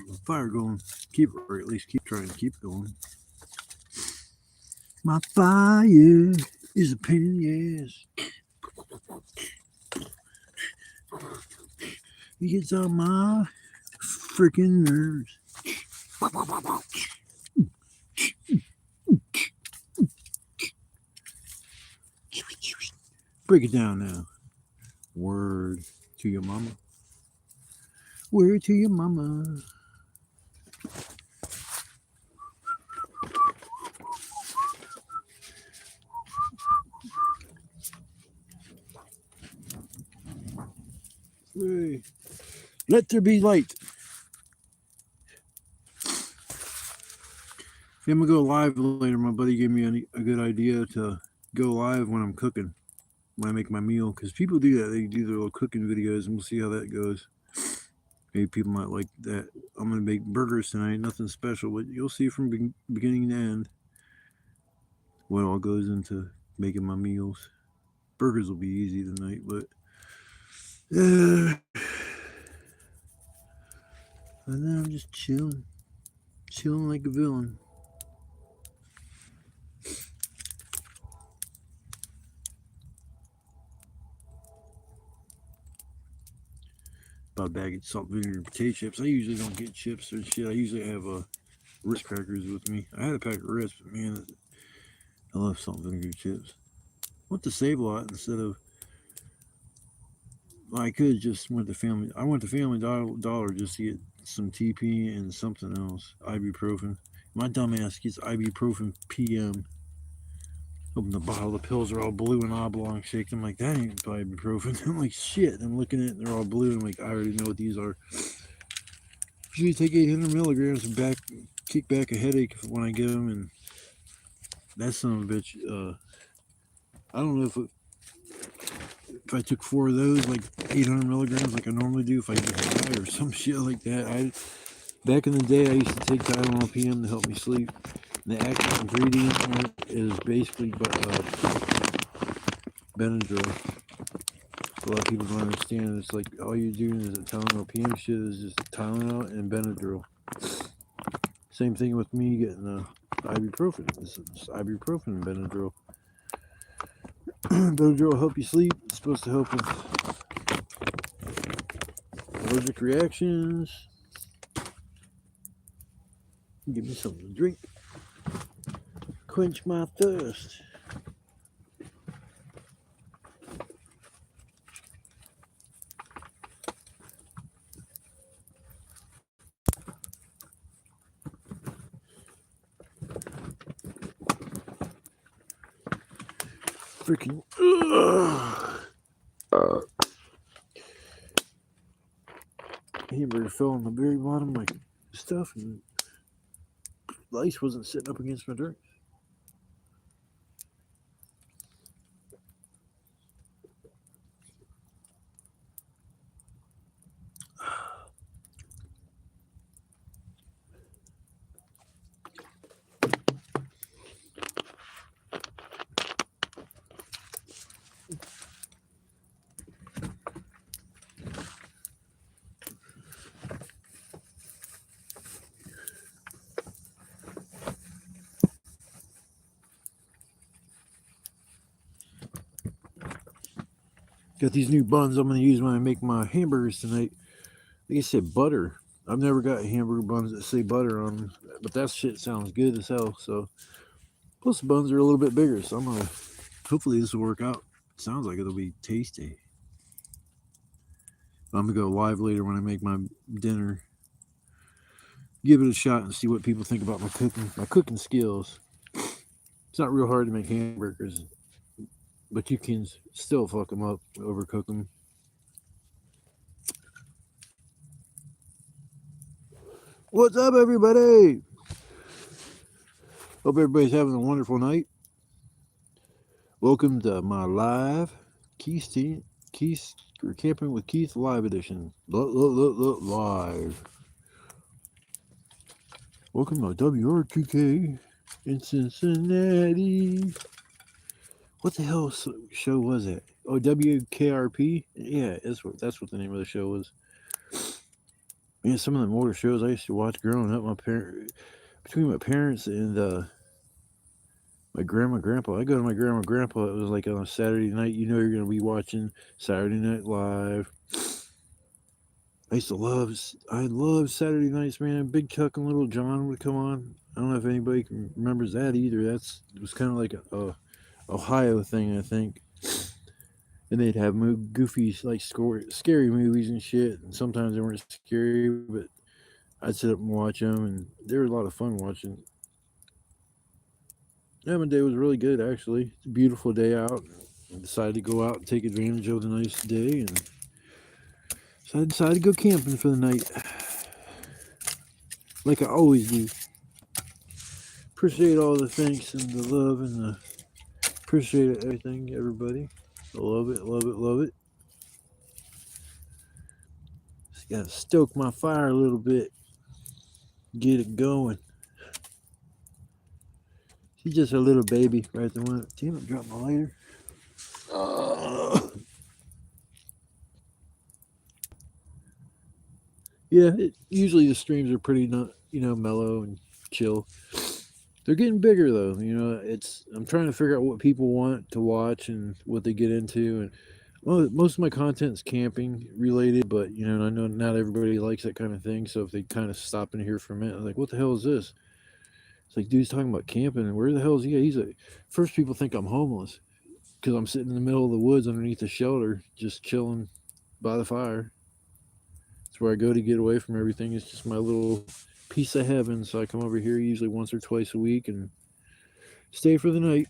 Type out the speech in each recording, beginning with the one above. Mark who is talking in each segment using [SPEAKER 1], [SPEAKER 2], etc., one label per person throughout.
[SPEAKER 1] the fire going. Keep it, or at least keep trying to keep it going. My fire is a pain in the ass. It gets on my freaking nerves. Break it down now. Word to your mama. Word to your mama. Hey. Let there be light. If I'm gonna go live later, my buddy gave me a good idea to go live when I'm cooking, when I make my meal, because people do that. They do their little cooking videos, and we'll see how that goes. Maybe people might like that. I'm gonna make burgers tonight, nothing special, but you'll see from beginning to end what all goes into making my meals. Burgers will be easy tonight, but and then I'm just chilling like a villain. About a bag of salt, vinegar, and potato chips. I usually don't get chips or shit. I usually have Ritz crackers with me. I had a pack of Ritz, but man, I love salt and vinegar chips. I want to save a lot instead of. Well, I could just went to Family. I went to Family Dollar just to get some TP and something else, ibuprofen. My dumbass gets ibuprofen PM. Open the bottle, the pills are all blue and oblong shaped. I'm like, that ain't ibuprofen. I'm like, shit. I'm looking at it, and they're all blue. I'm like, I already know what these are. Usually take 800 milligrams and kick back a headache when I get them, and that son of a bitch. I don't know if I took 4 of those, like 800 milligrams, like I normally do, if I get high or some shit like that. Back in the day, I used to take Tylenol PM to help me sleep. And the active ingredient in it is basically Benadryl. A lot of people don't understand. It's like all you're doing is a Tylenol PM shit is just Tylenol and Benadryl. Same thing with me getting ibuprofen. It's ibuprofen and Benadryl. Benadryl will help you sleep. It's supposed to help with allergic reactions. Give me something to drink. Quench my thirst. Freaking. Hamburger fell on the very bottom of my stuff, and the ice wasn't sitting up against my drink. Got these new buns I'm going to use when I make my hamburgers tonight. I think it said butter. I've never got hamburger buns that say butter on them, but that shit sounds good as hell. So, plus the buns are a little bit bigger, so I'm going to, hopefully this will work out. Sounds like it'll be tasty. I'm going to go live later when I make my dinner. Give it a shot and see what people think about my cooking skills. It's not real hard to make hamburgers, but you can still fuck them up, overcook them. What's up, everybody? Hope everybody's having a wonderful night. Welcome to my live Keith or Camping with Keith live edition. Live. Welcome to WR2K in Cincinnati. What the hell show was it? Oh, WKRP? Yeah, that's what the name of the show was. Yeah, some of the older shows I used to watch growing up, between my parents and my grandma, grandpa. I go to my grandma, grandpa. It was like on a Saturday night. You know, you're gonna be watching Saturday Night Live. I used to love. I love Saturday nights, man. Big Chuck and Little John would come on. I don't know if anybody remembers that either. It was kind of like a Ohio thing, I think. And they'd have goofy, like scary movies and shit. And sometimes they weren't scary, but I'd sit up and watch them, and they were a lot of fun watching. Yeah, my day was really good actually. It's a beautiful day out. I decided to go out and take advantage of the nice day, and so I decided to go camping for the night, like I always do. Appreciate all the thanks and the love and the appreciate everything, everybody. I love it, love it, love it. Just gotta stoke my fire a little bit, get it going. She's just a little baby right there. Damn it, drop my lighter. Yeah, usually the streams are pretty not mellow and chill. They're getting bigger though. I'm trying to figure out what people want to watch and what they get into, and well, most of my content's camping related, but I know not everybody likes that kind of thing. So if they kind of stop in here for a minute, I'm like, what the hell is this? It's like, dude's talking about camping, and where the hell is he? First people think I'm homeless because I'm sitting in the middle of the woods underneath a shelter, just chilling by the fire. It's where I go to get away from everything. It's just my little piece of heaven. So I come over here usually once or twice a week and stay for the night.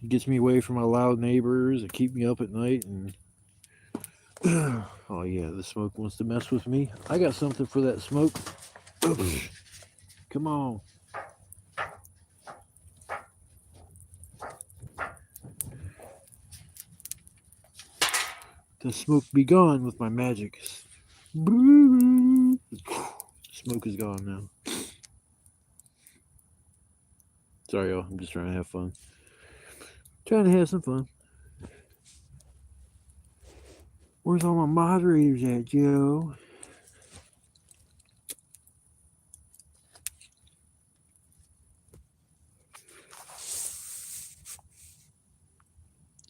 [SPEAKER 1] It gets me away from my loud neighbors. It keep me up at night. And oh yeah, the smoke wants to mess with me. I got something for that smoke. Oops. Come on. The smoke be gone with my magic. Smoke is gone now. Sorry, y'all. I'm just trying to have fun. Trying to have some fun. Where's all my moderators at, Joe?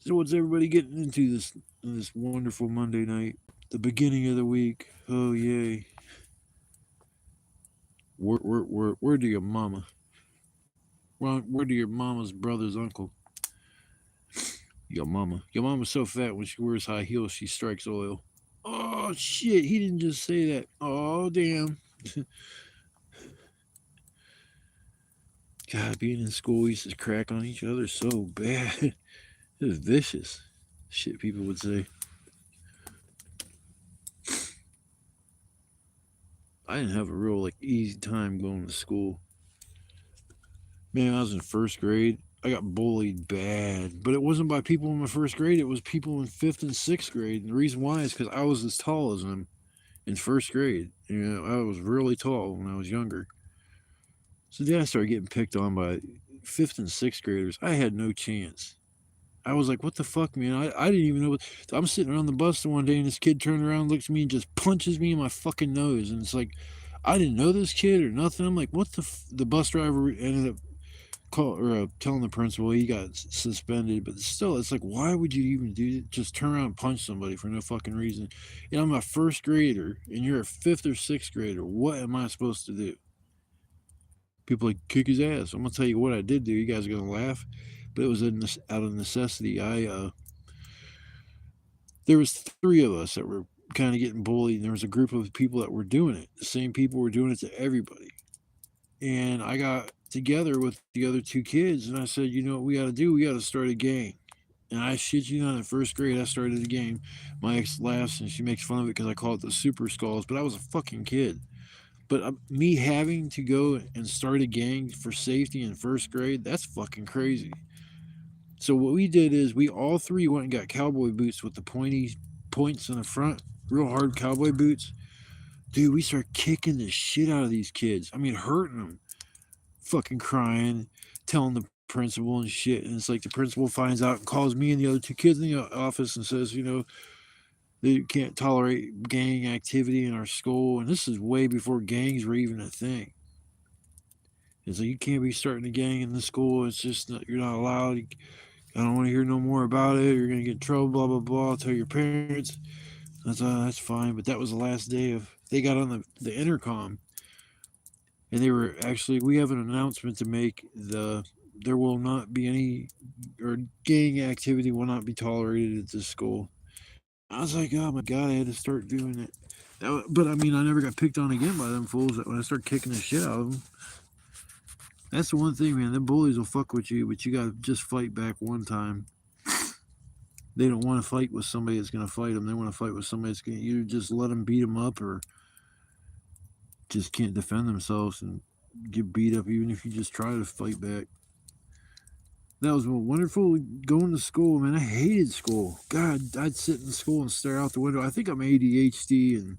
[SPEAKER 1] So what's everybody getting into this wonderful Monday night? The beginning of the week. Oh yay. Where do your mama? Where do your mama's brother's uncle? Your mama's so fat when she wears high heels she strikes oil. Oh shit, he didn't just say that. Oh damn. God, being in school we used to crack on each other so bad. It was vicious. Shit people would say. I didn't have a real easy time going to school. Man, I was in first grade. I got bullied bad, but it wasn't by people in my first grade. It was people in fifth and sixth grade. And the reason why is because I was as tall as them in first grade. I was really tall when I was younger. So then I started getting picked on by fifth and sixth graders. I had no chance. I was like, what the fuck, man? I didn't even know. I'm sitting around the bus one day and this kid turned around, looks at me, and just punches me in my fucking nose. And it's like, I didn't know this kid or nothing. I'm like, what the bus driver ended up telling the principal he got suspended, but still, it's like, why would you even do it? Just turn around and punch somebody for no fucking reason? I'm a first grader, and you're a fifth or sixth grader. What am I supposed to do? People like, kick his ass. I'm gonna tell you what I did do. You guys are gonna laugh, but it was out of necessity. There was three of us that were kind of getting bullied, and there was a group of people that were doing it. The same people were doing it to everybody, and I got together with the other two kids, and I said, you know what we got to do? We got to start a gang. And I shit you not, in first grade, I started a gang. My ex laughs and she makes fun of it because I call it the Super Skulls, but I was a fucking kid. But me having to go and start a gang for safety in first grade, that's fucking crazy. So what we did is we all three went and got cowboy boots with the pointy points in the front, real hard cowboy boots. Dude, we started kicking the shit out of these kids. I mean, hurting them. Fucking crying, telling the principal and shit. And it's like the principal finds out and calls me and the other two kids in the office and says, They can't tolerate gang activity in our school, and this is way before gangs were even a thing. It's like you can't be starting a gang in the school. It's just not, you're not allowed. I don't want to hear no more about it. You're gonna get in trouble. Blah blah blah. Tell your parents. That's fine. But that was the last day of. They got on the intercom, and they were actually. We have an announcement to make. There will not be any or gang activity will not be tolerated at this school. I was like, oh my god, I had to start doing it. But I mean, I never got picked on again by them fools when I started kicking the shit out of them. That's the one thing, man. The bullies will fuck with you, but you gotta just fight back one time. They don't want to fight with somebody that's gonna fight them. They want to fight with somebody that's gonna either just let them beat them up or just can't defend themselves and get beat up, even if you just try to fight back. That was wonderful going to school, man. I hated school. God, I'd sit in school and stare out the window. I think I'm ADHD, and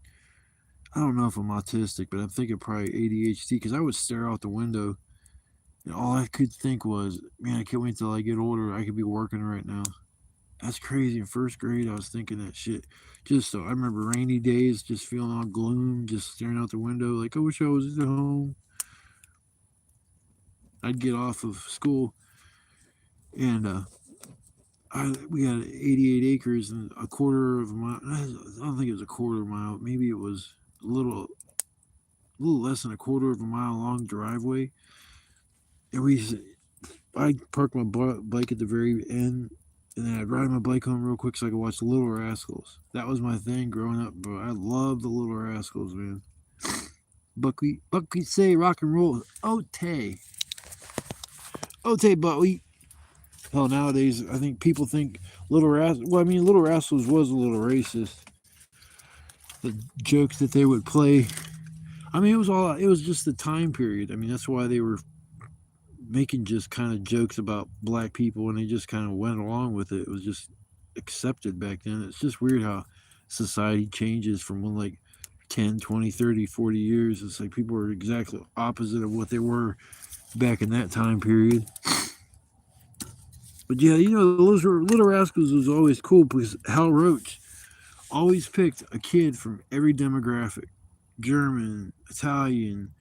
[SPEAKER 1] I don't know if I'm autistic, but I'm thinking probably ADHD because I would stare out the window, and all I could think was, man, I can't wait till I get older. I could be working right now. That's crazy. In first grade, I was thinking that shit. Just so I remember rainy days, just feeling all gloom, just staring out the window, like I wish I was at home. I'd get off of school, and we had 88 acres and a quarter of a mile. I don't think it was a quarter of a mile. Maybe it was a little less than a quarter of a mile long driveway. And I'd park my bike at the very end, and then I'd ride my bike home real quick so I could watch the Little Rascals. That was my thing growing up, bro. I loved the Little Rascals, man. Buckwheat say rock and roll. Ote. Buckwheat. Hell, nowadays, I think people think Little Rascals. Well, I mean, Little Rascals was a little racist. The jokes that they would play. I mean, it was just the time period. I mean, that's why they were making just kind of jokes about black people, and they just kind of went along with it. It was just accepted back then. It's just weird how society changes from when like 10, 20, 30, 40 years. It's like people are exactly opposite of what they were back in that time period. But yeah, Little Rascals was always cool because Hal Roach always picked a kid from every demographic: German, Italian,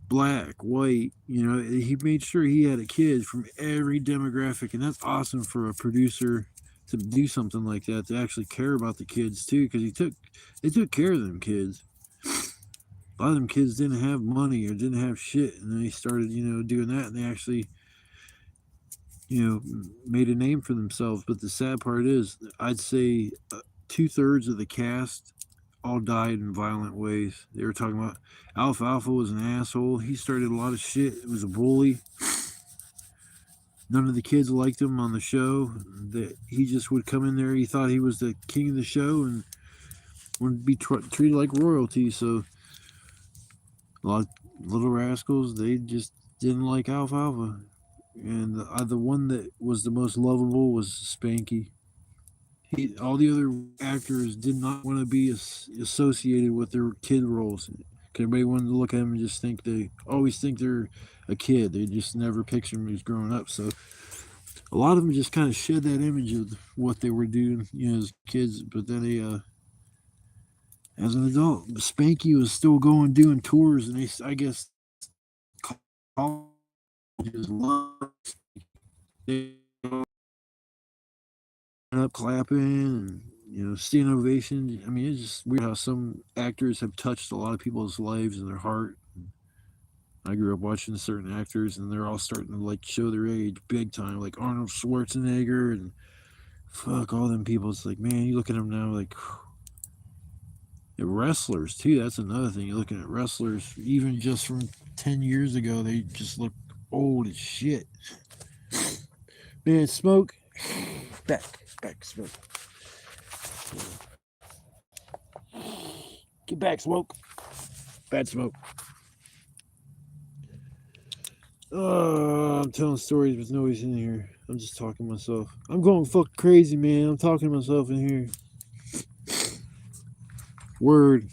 [SPEAKER 1] black, white. He made sure he had a kid from every demographic, and that's awesome for a producer to do something like that, to actually care about the kids too, because they took care of them kids. A lot of them kids didn't have money or didn't have shit, and then they started doing that, and they actually made a name for themselves. But the sad part is, I'd say 2/3 of the cast all died in violent ways. They were talking about Alfalfa was an asshole. He started a lot of shit. It was a bully. None of the kids liked him on the show. That he just would come in there. He thought he was the king of the show and would be treated like royalty. So a lot of Little Rascals, they just didn't like Alfalfa. And the one that was the most lovable was Spanky. All the other actors did not want to be associated with their kid roles. Everybody wanted to look at them and just always think they're a kid. They just never picture them as growing up. So a lot of them just kind of shed that image of what they were doing, as kids. But then as an adult, Spanky was still going doing tours, and I guess, colleges loved. They up clapping and standing ovation. I mean, it's just weird how some actors have touched a lot of people's lives and their heart. I grew up watching certain actors, and they're all starting to like show their age big time, like Arnold Schwarzenegger and fuck all them people. It's like, man, you look at them now, like wrestlers too. That's another thing. You're looking at wrestlers, even just from 10 years ago, they just look old as shit. Man, Smoke, back, Smoke. Get back, Smoke. Bad Smoke. I'm telling stories with noise in here. I'm just talking to myself. I'm going fucking crazy, man. I'm talking to myself in here. Word.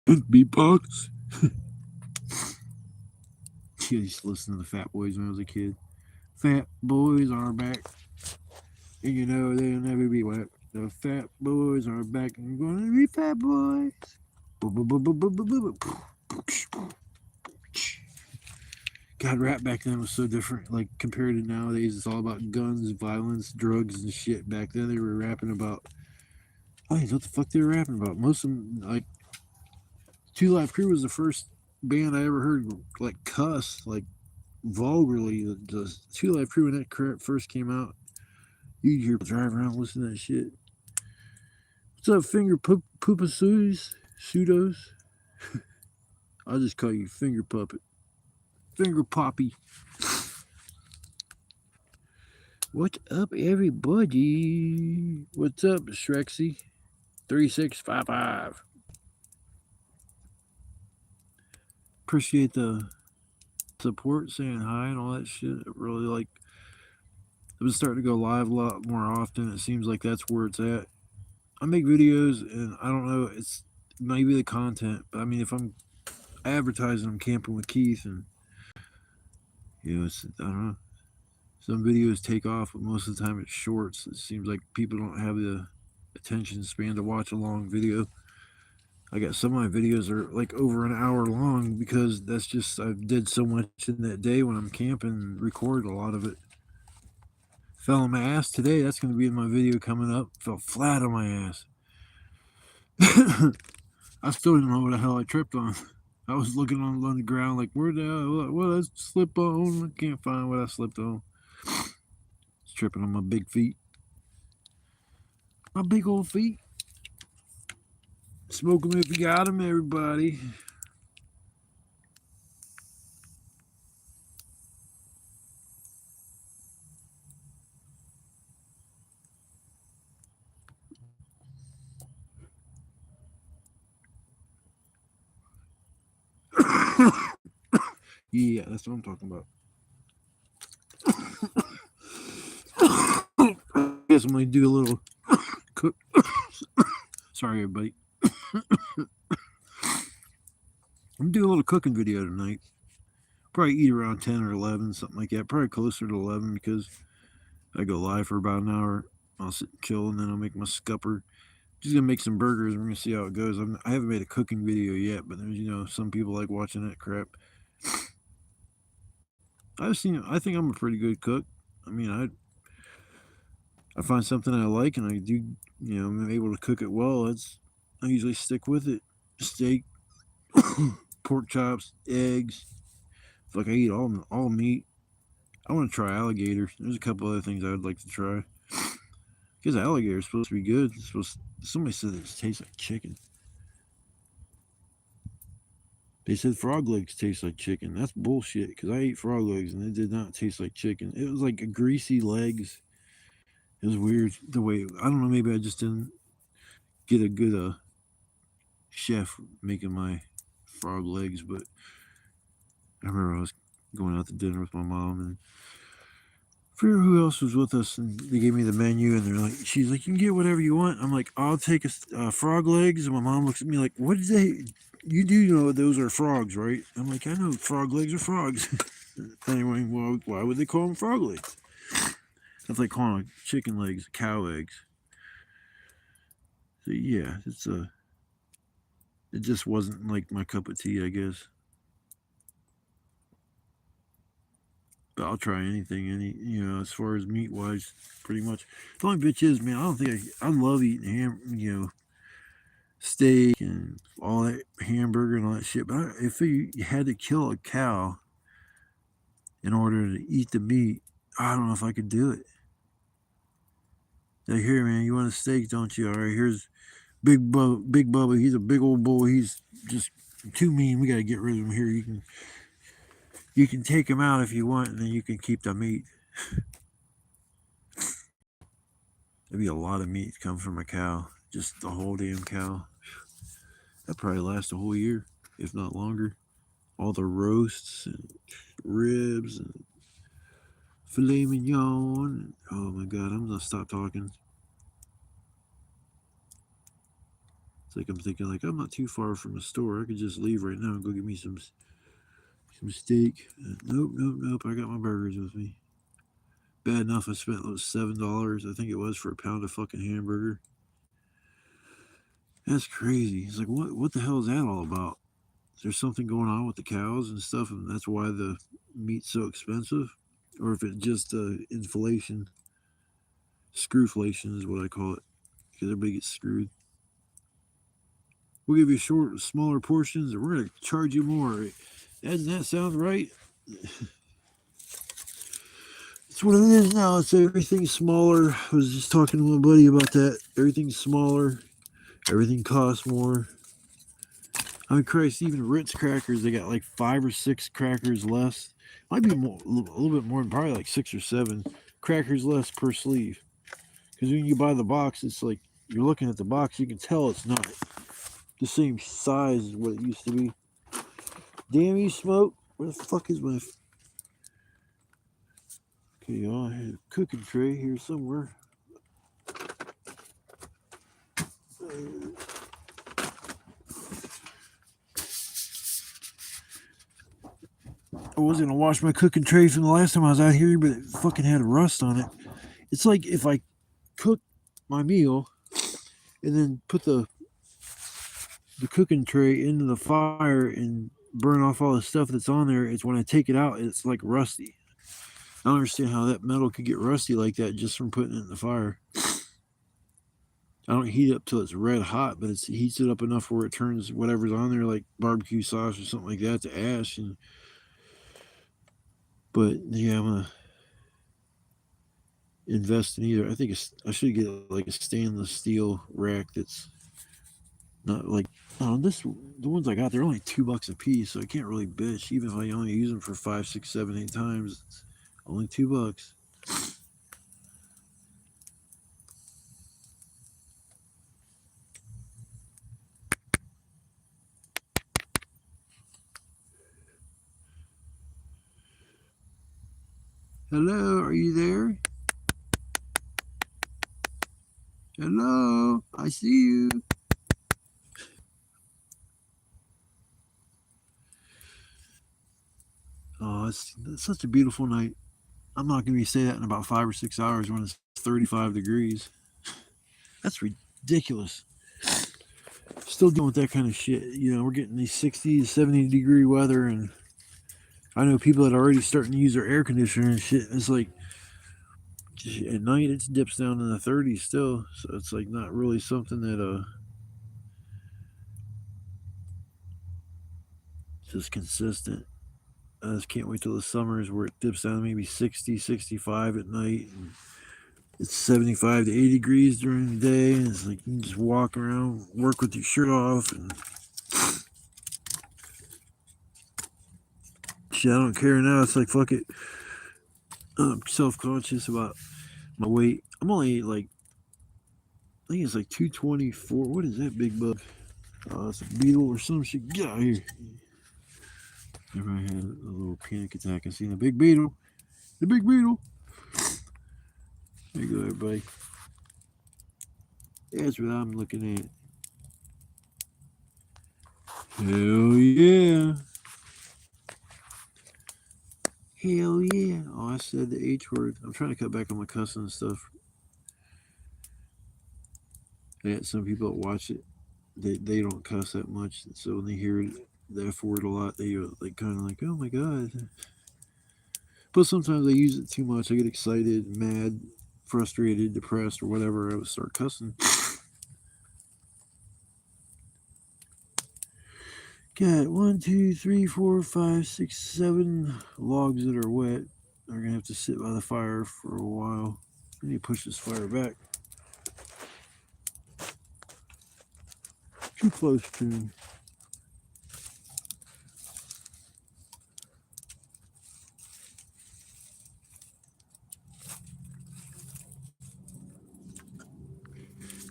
[SPEAKER 1] Beatbox. used to listen to the Fat Boys when I was a kid. Fat Boys are back, and you know they'll never be whack. The Fat Boys are back, and you're gonna be Fat Boys. God, rap back then was so different. Like compared to nowadays, it's all about guns, violence, drugs, and shit. Back then, they were rapping about. I don't know what the fuck they were rapping about. Most of them, like Two Live Crew, was the first band I ever heard like cuss like vulgarly. The Two Live Crew when that first came out, you'd hear people drive around listening to that shit. What's up, Finger Poopasoos? Pseudos? I'll just call you Finger Puppet. Finger Poppy. What's up, everybody? What's up, Shrexy? 3655. Appreciate the support, saying hi and all that shit. Really like. I've been starting to go live a lot more often. It seems like that's where it's at. I make videos, and I don't know. It's maybe the content, but I mean, if I'm advertising, I'm camping with Keith, and I don't know. Some videos take off, but most of the time it's shorts. It seems like people don't have the attention span to watch a long video. I got some of my videos are like over an hour long because that's just I did so much in that day when I'm camping and record a lot of it. Fell on my ass today. That's going to be in my video coming up. Fell flat on my ass. I still don't know what the hell I tripped on. I was looking on the ground like, where the hell, what I slip on? I can't find what I slipped on. It's tripping on my big feet. My big old feet. Smoke them if you got them, everybody. Yeah, that's what I'm talking about. I guess I'm going to do a little cook. Sorry, everybody. I'm doing a little cooking video tonight. Probably eat around 10 or 11, something like that. Probably closer to 11 because I go live for about an hour. I'll sit and chill, and then I'll make my scupper. Just gonna make some burgers. We're gonna see how it goes. I haven't made a cooking video yet, but there's some people like watching that crap. I think I'm a pretty good cook. I mean, I find something I like, and I do. I'm able to cook it well. I usually stick with it. Steak, pork chops, eggs. It's like I eat all meat. I want to try alligator. There's a couple other things I would like to try. Because alligator is supposed to be good. Somebody said it tastes like chicken. They said frog legs taste like chicken. That's bullshit. Because I ate frog legs and it did not taste like chicken. It was like a greasy legs. It was weird the way. I don't know. Maybe I just didn't get a good chef making my frog legs. But I remember I was going out to dinner with my mom, and I forget who else was with us, and they gave me the menu, and she's like, you can get whatever you want. I'm like, I'll take a frog legs, and my mom looks at me like, what did they? You do know those are frogs, right? I'm like, I know frog legs are frogs. Anyway, well, why would they call them frog legs? That's like calling chicken legs cow eggs. So yeah, it just wasn't like my cup of tea, I guess. But I'll try anything, as far as meat wise, pretty much. The only bitch is, man, I don't think I love eating ham, steak and all that hamburger and all that shit. But if you had to kill a cow in order to eat the meat, I don't know if I could do it. Like, here, man, you want a steak, don't you? All right, here's Big Bubba. He's a big old boy. He's just too mean. We got to get rid of him here. You can take him out if you want, and then you can keep the meat. There'd be a lot of meat come from a cow. Just the whole damn cow. That'd probably last a whole year, if not longer. All the roasts and ribs and filet mignon. Oh my god, I'm gonna stop talking. It's like I'm thinking, like, I'm not too far from the store. I could just leave right now and go get me some some steak. Nope. I got my burgers with me. Bad enough I spent $7, I think it was, for a pound of fucking hamburger. That's crazy. It's like, what the hell is that all about? Is there something going on with the cows and stuff, and that's why the meat's so expensive? Or if it's just inflation, screwflation is what I call it, because everybody gets screwed. We'll give you smaller portions, and we're going to charge you more. Doesn't that sound right? It's what it is now. It's everything's smaller. I was just talking to my buddy about that. Everything's smaller. Everything costs more. I mean, Christ, even Ritz crackers, they got like 5 or 6 crackers less. Might be more, a little bit more, probably like 6 or 7 crackers less per sleeve. Because when you buy the box, it's like you're looking at the box, you can tell it's not the same size as what it used to be. Damn you, Smoke. Where the fuck is my... Okay, y'all, I had a cooking tray here somewhere. I was going to wash my cooking tray from the last time I was out here, but it fucking had rust on it. It's like if I cook my meal and then put the cooking tray into the fire and burn off all the stuff that's on there, it's when I take it out, it's like rusty. I don't understand how that metal could get rusty like that just from putting it in the fire. I don't heat it up till it's red hot, but it heats it up enough where it turns whatever's on there, like barbecue sauce or something like that, to ash. But yeah, I'm gonna invest in either. I think I should get like a stainless steel rack that's not like, the ones I got, they're only $2 a piece, so I can't really bitch. Even if I only use them for 5, 6, 7, 8 times, it's only $2. Hello, are you there? Hello, I see you. Oh, it's such a beautiful night. I'm not going to be saying that in about 5 or 6 hours when it's 35 degrees. That's ridiculous. Still dealing with that kind of shit. You know, we're getting these 60 to 70 degree weather, and I know people that are already starting to use their air conditioner and shit. It's like at night it dips down in the 30s still, so it's like not really something that just consistent. I just can't wait till the summers where it dips down to maybe 60, 65 at night, and it's 75 to 80 degrees during the day, and it's like you can just walk around, work with your shirt off, and shit, I don't care now. It's like, fuck it. I'm self-conscious about my weight. I'm only like, I think it's like 224. What is that big bug? It's a beetle or some shit. Get out of here. Everybody had a little panic attack. I seen a big beetle. The big beetle. There you go, everybody. That's what I'm looking at. Hell yeah. Hell yeah. Oh, I said the H word. I'm trying to cut back on my cussing and stuff. I got some people that watch it, they don't cuss that much. So when they hear the F word a lot, they like kind of like, oh my God. But sometimes I use it too much. I get excited, mad, frustrated, depressed, or whatever. I would start cussing. Got 1, 2, 3, 4, 5, 6, 7 logs that are wet. They're gonna have to sit by the fire for a while. I need to push this fire back. Too close to me.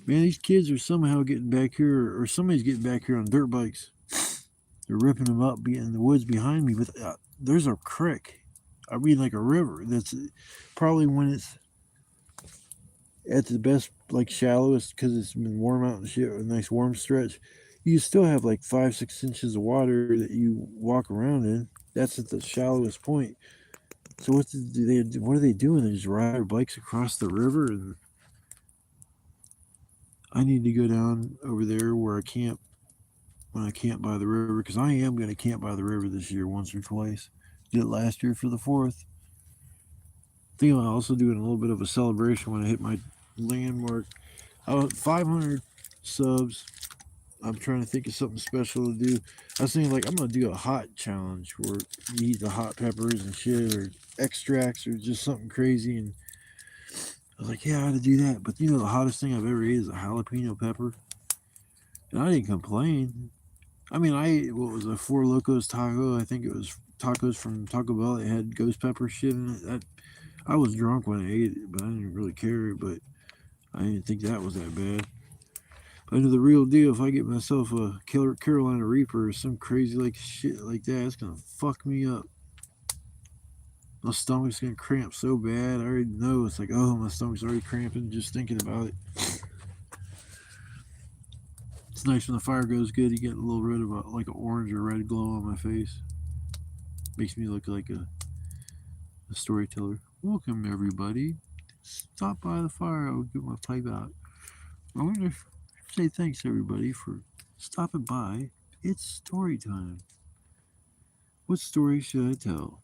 [SPEAKER 1] Man, these kids are somehow getting back here, or somebody's getting back here on dirt bikes. They're ripping them up in the woods behind me, but there's a creek. I mean, like a river. That's probably when it's at the best, like shallowest, because it's been warm out and shit, a nice warm stretch. You still have like 5, 6 inches of water that you walk around in. That's at the shallowest point. So what are they doing? They just ride their bikes across the river, and I need to go down over there where I camp when I camp by the river, because I am going to camp by the river this year once or twice. Did it last year for the 4th. I think I'll also do a little bit of a celebration when I hit my landmark. 500 subs. I'm trying to think of something special to do. I was thinking, like, I'm going to do a hot challenge where you eat the hot peppers and shit, or extracts, or just something crazy. And I was like, yeah, I ought to do that. But the hottest thing I've ever ate is a jalapeno pepper. And I didn't complain. I mean, I ate, what was a Four Locos taco? I think it was tacos from Taco Bell. It had ghost pepper shit in it. I was drunk when I ate it, but I didn't really care. But I didn't think that was that bad. But I know the real deal, if I get myself a Carolina Reaper or some crazy like shit like that, it's gonna fuck me up. My stomach's gonna cramp so bad. I already know. It's like, oh, my stomach's already cramping just thinking about it. It's nice when the fire goes good. You get a little red of like an orange or red glow on my face. Makes me look like a storyteller. Welcome everybody. Stop by the fire. I'll get my pipe out. I want to say thanks everybody for stopping by. It's story time. What story should I tell?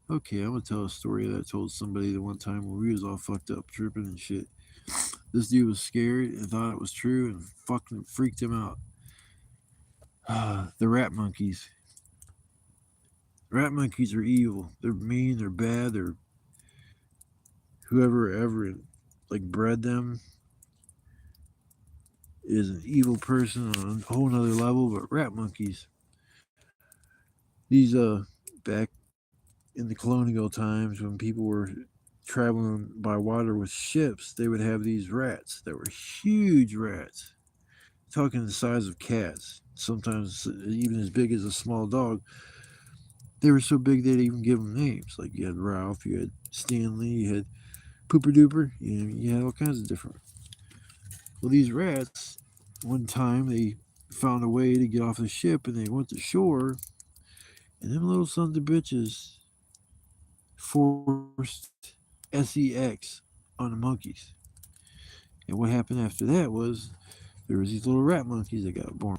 [SPEAKER 1] Okay, I'm gonna tell a story that I told somebody the one time when we was all fucked up, tripping and shit. This dude was scared and thought it was true and fucking freaked him out. The rat monkeys. Rat monkeys are evil. They're mean. They're bad. They're whoever ever like bred them is an evil person on a whole nother level. But rat monkeys, these back in the colonial times when people were traveling by water with ships, they would have these rats that were huge rats, talking the size of cats, sometimes even as big as a small dog. They were so big they'd even give them names. Like you had Ralph, you had Stanley, you had Pooper Duper, you had all kinds of different. Well, these rats, one time they found a way to get off the ship and they went to shore, and them little sons of bitches forced sex on the monkeys. And what happened after that was there was these little rat monkeys that got born.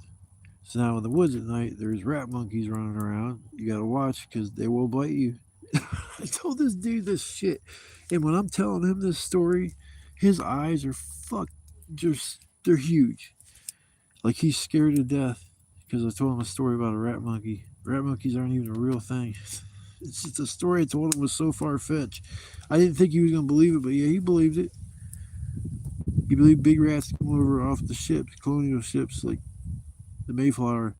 [SPEAKER 1] So now in the woods at night, there's rat monkeys running around. You gotta watch because they will bite you. I told this dude this shit, and when I'm telling him this story, his eyes are just they're huge. Like he's scared to death because I told him a story about a rat monkey. Rat monkeys aren't even a real thing. It's just a story I told him was so far fetched. I didn't think he was gonna believe it, but yeah, he believed it. He believed big rats come over off the ships, colonial ships like the Mayflower,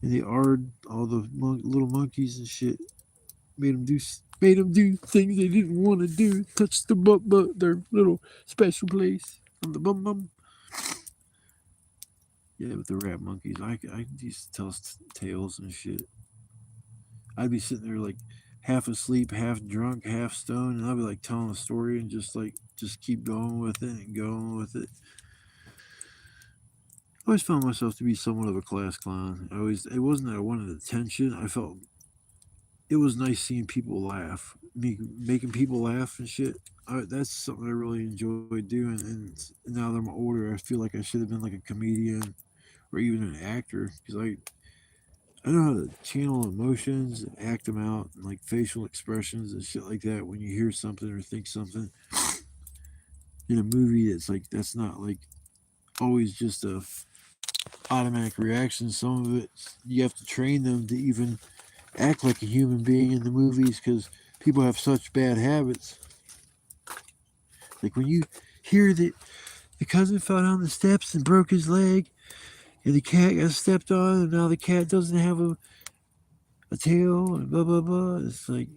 [SPEAKER 1] and they arred all the little monkeys and shit. Made them do things they didn't want to do. Touch the their little special place on the bum. Yeah, with the rat monkeys, I used to tell tales and shit. I'd be sitting there like half asleep, half drunk, half stoned, and I'd be like telling a story and just keep going with it and going with it. I always found myself to be somewhat of a class clown. It wasn't that I wanted attention. I felt it was nice seeing people laugh, making people laugh and shit. That's something I really enjoyed doing. And now that I'm older, I feel like I should have been like a comedian or even an actor because I know how to channel emotions and act them out, and like facial expressions and shit like that when you hear something or think something in a movie that's not like always just a automatic reaction. Some of it you have to train them to even act like a human being in the movies because people have such bad habits. Like when you hear that the cousin fell down the steps and broke his leg, and the cat got stepped on, and now the cat doesn't have a tail, and blah blah blah. It's like,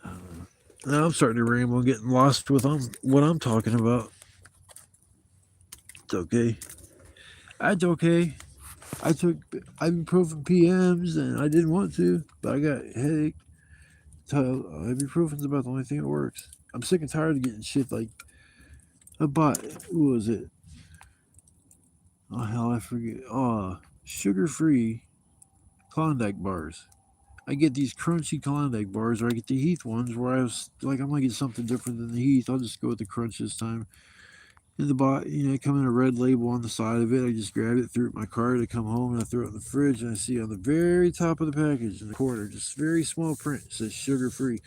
[SPEAKER 1] I don't know. Now I'm starting to ramble and getting lost with what I'm talking about. It's okay. It's okay. I took ibuprofen PMs and I didn't want to, but I got a headache. So ibuprofen's about the only thing that works. I'm sick and tired of getting shit like I bought. What was it? Oh hell, I forget. Oh, sugar-free Klondike bars. I get these crunchy Klondike bars, or I get the Heath ones where I was like, I'm gonna get something different than the Heath. I'll just go with the crunch this time. And the bot, they come in a red label on the side of it. I just grabbed it, threw it in my cart. I come home and I throw it in the fridge, and I see on the very top of the package in the corner, just very small print, it says sugar free.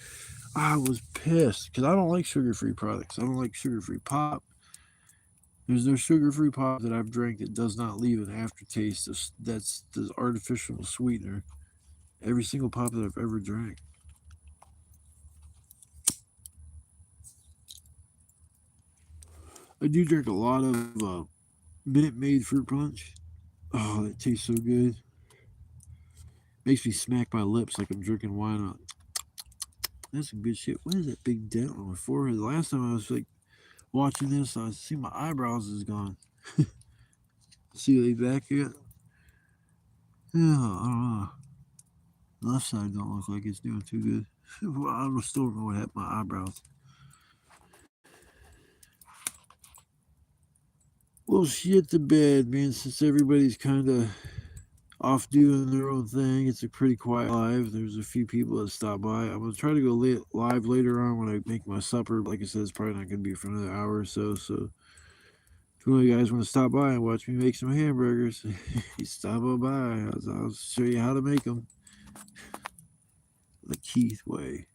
[SPEAKER 1] I was pissed because I don't like sugar free products. I don't like sugar free pop. There's no sugar free pop that I've drank that does not leave an aftertaste. That's the artificial sweetener. Every single pop that I've ever drank. I do drink a lot of Minute Maid fruit punch. Oh, that tastes so good. Makes me smack my lips like I'm drinking wine. That's some good shit. What is that big dent on my forehead? The last time I was like watching this, I see my eyebrows is gone. See they back yet? Yeah, I don't know. Left side don't look like it's doing too good. Well, I still don't know what happened to my eyebrows. Well, shit the bed, man. Since everybody's kind of off doing their own thing, it's a pretty quiet live. There's a few people that stop by. I'm gonna try to go live later on when I make my supper. Like I said, it's probably not gonna be for another hour or so. So if one of you guys want to stop by and watch me make some hamburgers, you stop on by. I'll show you how to make them the Keith way.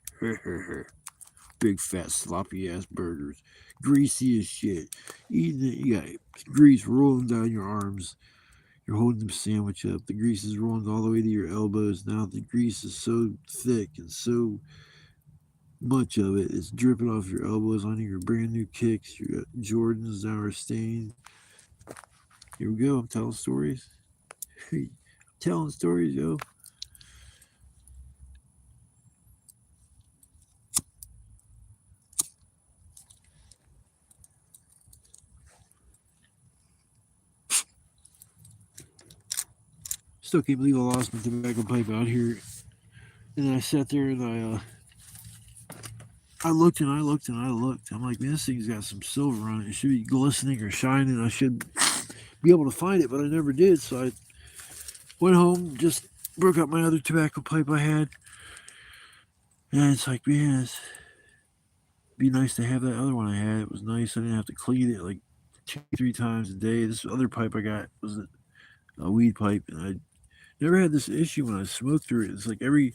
[SPEAKER 1] Big fat sloppy ass burgers, greasy as shit. Eating it, you got grease rolling down your arms. You're holding the sandwich up. The grease is rolling all the way to your elbows. Now the grease is so thick and so much of it is dripping off your elbows onto your brand new kicks. You got Jordans now are stained. Here we go. I'm telling stories. Telling stories, yo. Still can't believe I lost my tobacco pipe out here. And then I sat there and I looked and I looked and I looked. I'm like, man, this thing's got some silver on it. It should be glistening or shining. I should be able to find it, but I never did. So I went home, just broke up my other tobacco pipe I had. And it's like, man, it'd be nice to have that other one I had. It was nice. I didn't have to clean it like 2-3 times a day. This other pipe I got was a weed pipe, and I never had this issue when I smoked through it. It's like I'd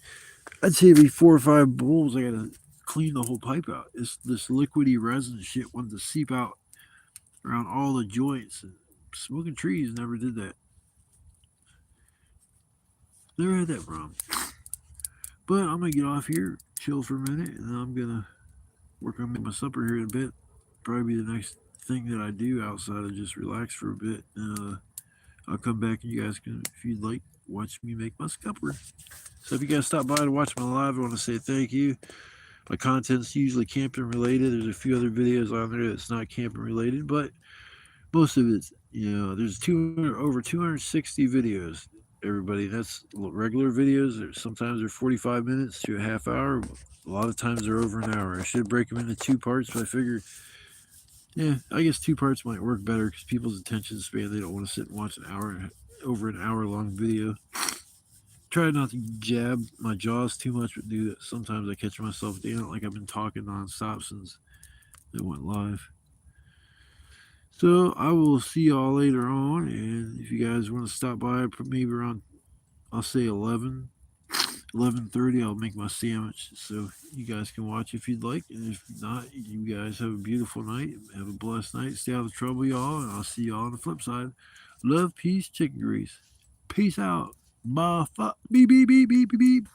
[SPEAKER 1] say every 4 or 5 bowls, I gotta clean the whole pipe out. This liquidy resin shit wanted to seep out around all the joints. And smoking trees never did that. Never had that problem. But I'm gonna get off here, chill for a minute, and then I'm gonna work on my supper here in a bit. Probably be the next thing that I do outside of just relax for a bit. I'll come back and you guys can, if you'd like, watch me make my supper. So if you guys stop by to watch my live, I want to say thank you. My content's usually camping related. There's a few other videos on there that's not camping related, but most of it's, there's over 260 videos. Everybody, that's regular videos. Sometimes they're 45 minutes to a half hour. A lot of times they're over an hour. I should break them into 2 parts, but I figured, I guess 2 parts might work better because people's attention span, they don't want to sit and watch over an hour long video. Try not to jab my jaws too much, but do that. Sometimes I catch myself doing it like I've been talking nonstop since it went live. So I will see y'all later on, and if you guys want to stop by, maybe around, I'll say 11:30, I'll make my sandwich, so you guys can watch if you'd like, and if not, you guys have a beautiful night, have a blessed night, stay out of trouble, y'all, and I'll see y'all on the flip side. Love, peace, chicken grease. Peace out. Beep, beep, beep, beep, beep, beep.